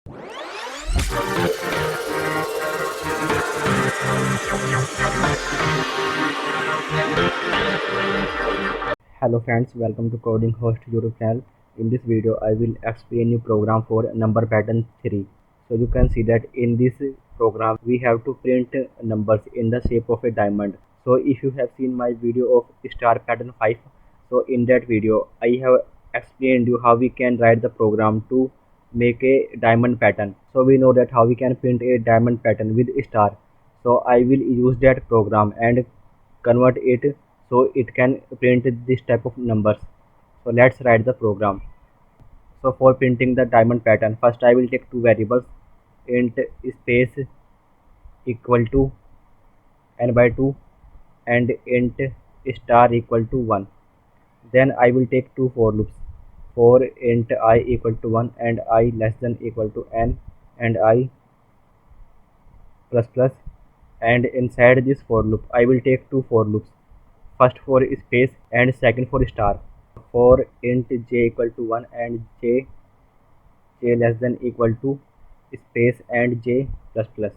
Hello friends, welcome to Coding Host YouTube channel. In this video, I will explain you program for number pattern 3. So you can see that in this program, we have to print numbers in the shape of a diamond. So if you have seen my video of star pattern 5, so in that video, I have explained you how we can write the program to make a diamond pattern. So we know that how we can print a diamond pattern with star. So I will use that program and convert it so it can print this type of numbers. So let's write the program. So for printing the diamond pattern, first I will take two variables, int space equal to n by 2 and int star equal to 1. Then I will take two for loops, for int I equal to 1 and I less than equal to n and I plus plus, and inside this for loop I will take two for loops, first for space and second for star, for int j equal to 1 and j less than equal to space and j plus plus.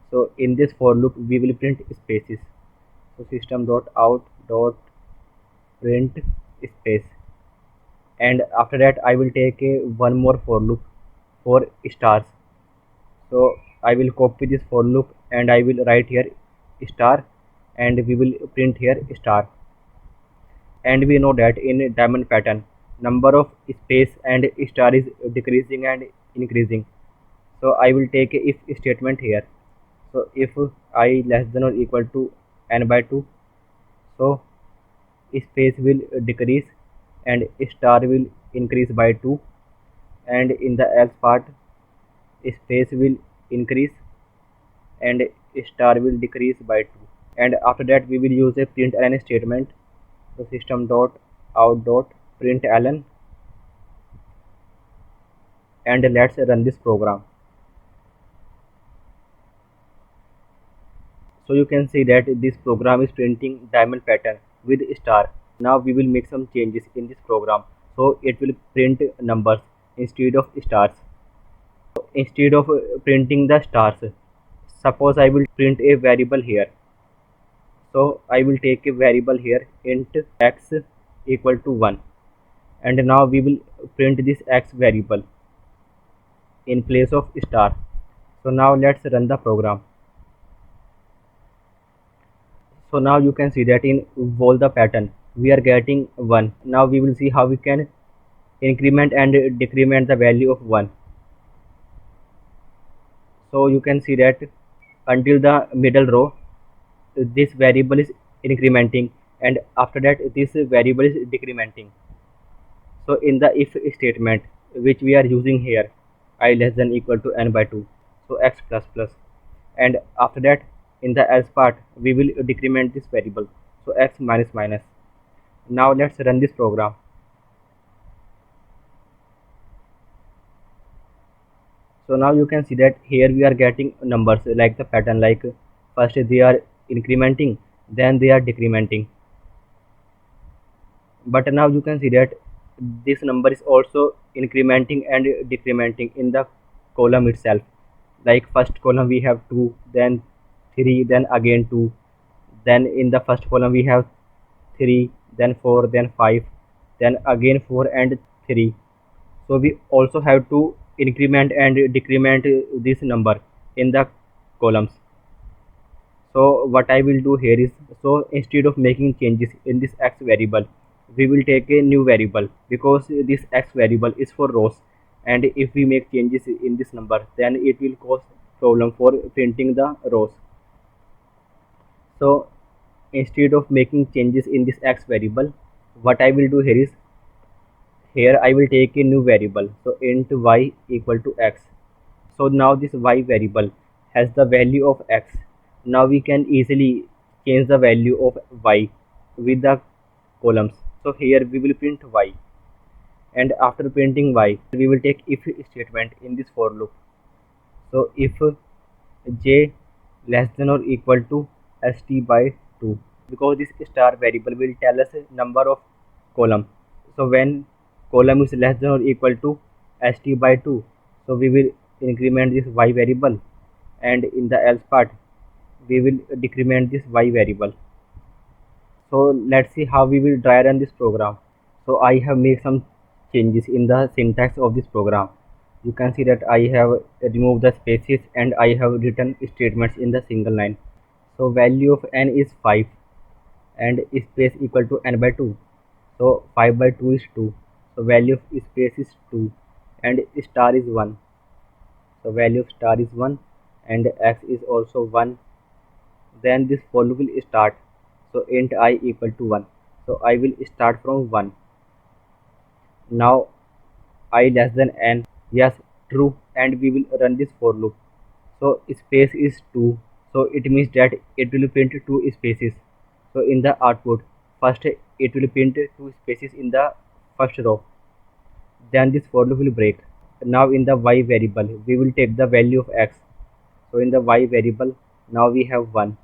So in this for loop we will print spaces. So system dot out dot print space, and after that I will take a one more for loop for stars. So I will copy this for loop and I will write here star and we will print here star. And we know that in diamond pattern number of space and star is decreasing and increasing. So I will take a if statement here. So if I less than or equal to n by 2, so space will decrease and star will increase by 2, and in the else part space will increase and star will decrease by 2. And after that we will use a println statement. So system dot out dot println, and let's run this program. So you can see that this program is printing diamond pattern with star. Now we will make some changes in this program, so it will print numbers instead of stars. So instead of printing the stars, suppose I will print a variable here. So I will take a variable here int x equal to 1, and now we will print this x variable in place of star. So now let's run the program. So now you can see that in all the pattern we are getting 1. Now we will see how we can increment and decrement the value of 1. So you can see that until the middle row this variable is incrementing, and after that this variable is decrementing. So in the if statement which we are using here, I less than equal to n by 2, so x plus plus, and after that in the else part we will decrement this variable, so x minus minus. Now let's run this program. So now you can see that here we are getting numbers like the pattern, like first they are incrementing, then they are decrementing. But now you can see that this number is also incrementing and decrementing in the column itself. Like first column we have 2, then 3, then again 2, then in the first column we have 3, then 4, then 5, then again 4 and 3. So we also have to increment and decrement this number in the columns. So what I will do here is, so instead of making changes in this x variable, we will take a new variable, because this x variable is for rows, and if we make changes in this number then it will cause problem for printing the rows. So instead of making changes in this x variable, what I will do here is, here I will take a new variable, so int y equal to x. So now this y variable has the value of x. Now we can easily change the value of y with the columns. So here we will print y, and after printing y we will take if statement in this for loop. So if j less than or equal to st by 2, because this star variable will tell us a number of column. So when column is less than or equal to st by 2, so we will increment this y variable, and in the else part we will decrement this y variable. So let's see how we will dry run this program. So I have made some changes in the syntax of this program. You can see that I have removed the spaces and I have written statements in the single line. So value of n is 5 and space equal to n by 2. So 5 by 2 is 2. So value of space is 2 and star is 1. So value of star is 1 and x is also 1. Then this for loop will start. So int I equal to 1. So I will start from 1. Now I less than n, yes, true, and we will run this for loop. So space is 2, so it means that it will print 2 spaces. So in the output, first it will print 2 spaces in the first row. Then this for loop will break. Now in the y variable we will take the value of x. So in the y variable now we have 1.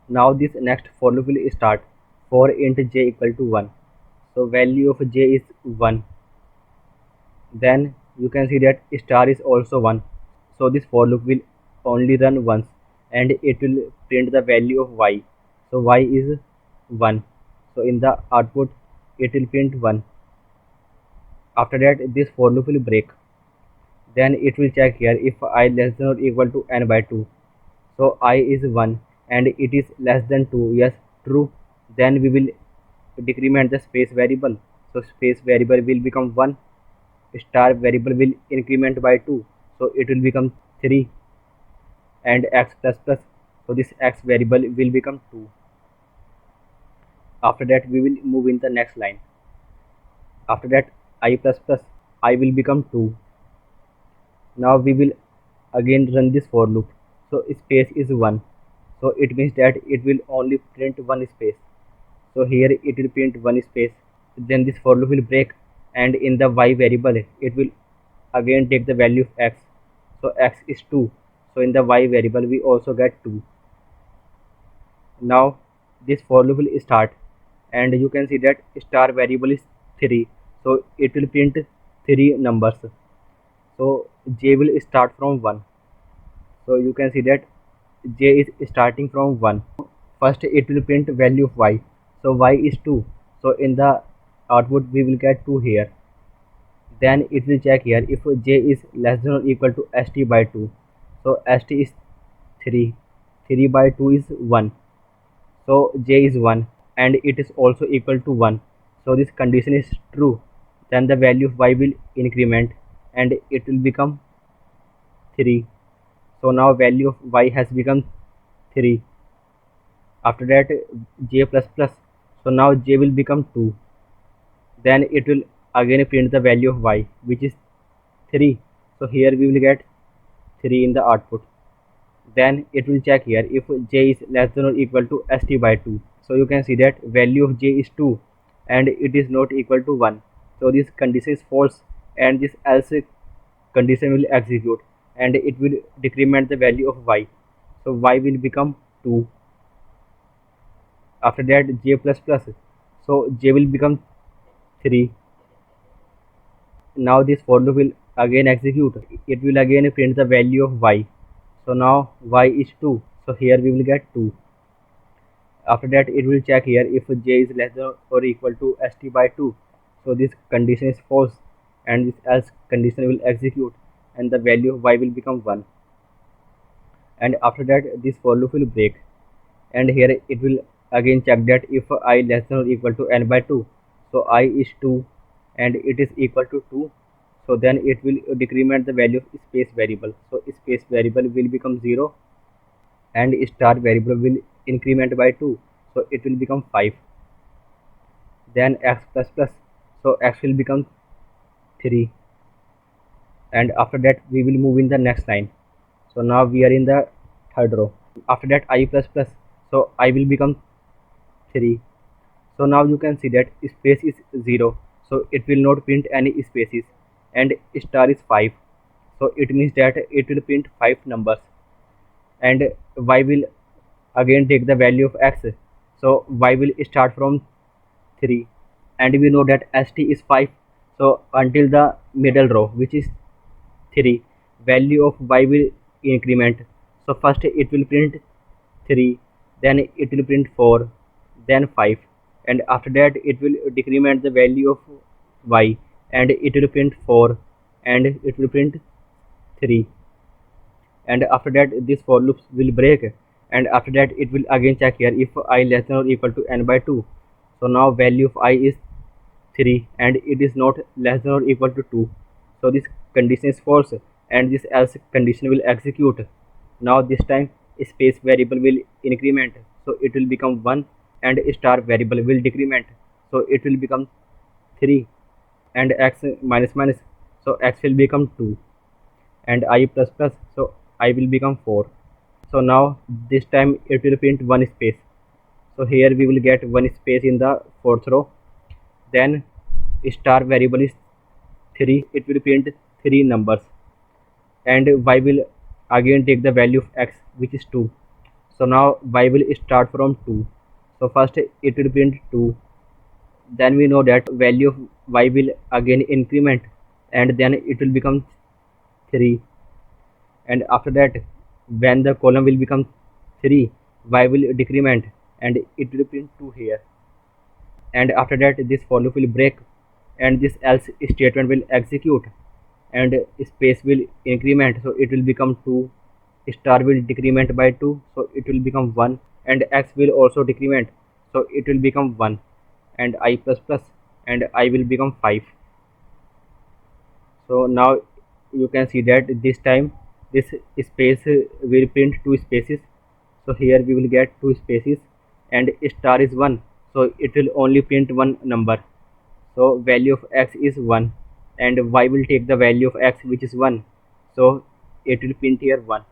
Now this next for loop will start. For int j equal to 1. So value of j is 1. Then you can see that star is also 1. So this for loop will only run once and it will print the value of y. So y is 1. So in the output it will print 1. After that this for loop will break. Then it will check here if I less than or equal to n by 2. So I is 1 and it is less than 2. Yes, true. Then we will decrement the space variable. So space variable will become 1. Star variable will increment by 2. So it will become 3 and x plus plus. So this x variable will become 2. After that we will move in the next line. After that I plus plus I will become 2. Now we will again run this for loop. So space is 1. So it means that it will only print one space. So here it will print one space. Then this for loop will break and in the y variable it will again take the value of x. So x is 2. So in the y variable we also get 2. Now this for loop will start and you can see that star variable is 3. So it will print 3 numbers. So j will start from 1. So you can see that j is starting from 1. First it will print value of y. So y is 2. So in the output we will get 2 here. Then it will check here if j is less than or equal to st by 2. So st is 3. 3 by 2 is 1. So j is 1 and it is also equal to 1. So this condition is true. Then the value of y will increment and it will become 3. So now value of y has become 3. After that j plus plus. So now j will become 2. Then it will again print the value of y which is 3. So here we will get 3 in the output. Then it will check here if j is less than or equal to st by 2. So you can see that value of j is 2 and it is not equal to 1. So this condition is false and this else condition will execute and it will decrement the value of y. So y will become 2. After that j plus plus. So j will become 3. Now this for loop will again execute. It will again print the value of y. So now y is 2. So here we will get 2. After that it will check here if j is less than or equal to st by 2. So this condition is false and this else condition will execute and the value of y will become 1. And after that this for loop will break and here it will again check that if I less than or equal to n by 2. So I is 2 and it is equal to 2. So then it will decrement the value of space variable. So space variable will become 0 and star variable will increment by 2. So it will become 5. Then x plus plus. So x will become 3 and after that we will move in the next line. So now we are in the third row. After that I plus plus. So I will become 3. So now you can see that space is 0. So it will not print any spaces and star is 5. So it means that it will print 5 numbers and y will again take the value of x. So y will start from 3 and we know that st is 5. So until the middle row which is 3, value of y will increment. So first it will print 3, then it will print 4, then 5, and after that it will decrement the value of y, and it will print 4, and it will print 3, and after that this for loops will break, and after that it will again check here if I less than or equal to n by 2. So now value of I is 3 and it is not less than or equal to 2. So this condition is false and this else condition will execute. Now this time space variable will increment, so it will become 1, and star variable will decrement, so it will become 3, and x minus minus, so x will become 2, and I plus plus, so I will become 4. So now this time it will print one space, so here we will get one space in the fourth row. Then star variable is 3, it will print 3 numbers, and y will again take the value of x, which is 2. So now y will start from 2, so first it will print 2, then we know that value of y will again increment, and then it will become 3, and after that when the column will become 3, y will decrement and it will print 2 here, and after that this for loop will break and this else statement will execute, and space will increment, so it will become 2, star will decrement by 2, so it will become 1, and x will also decrement, so it will become 1, and I plus plus, and I will become 5. So now you can see that this time this space will print 2 spaces, so here we will get 2 spaces, and star is 1, so it will only print one number, so value of x is 1, and y will take the value of x, which is 1, so it will print here 1,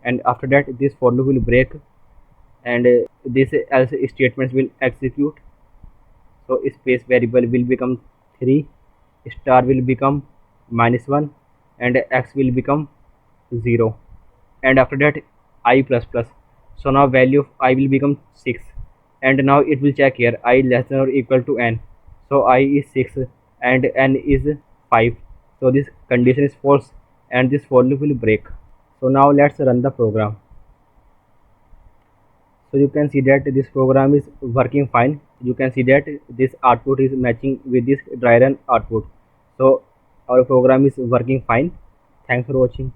and after that this for loop will break, and this else statements will execute, so space variable will become 3, star will become -1, and x will become 0, and after that I plus plus, so now value of I will become 6, and now it will check here I less than or equal to n, so I is 6 and n is 5, so this condition is false and this for loop will break. So now let's run the program. So you can see that this program is working fine. You can see that this output is matching with this dry run output, so our program is working fine. Thanks for watching.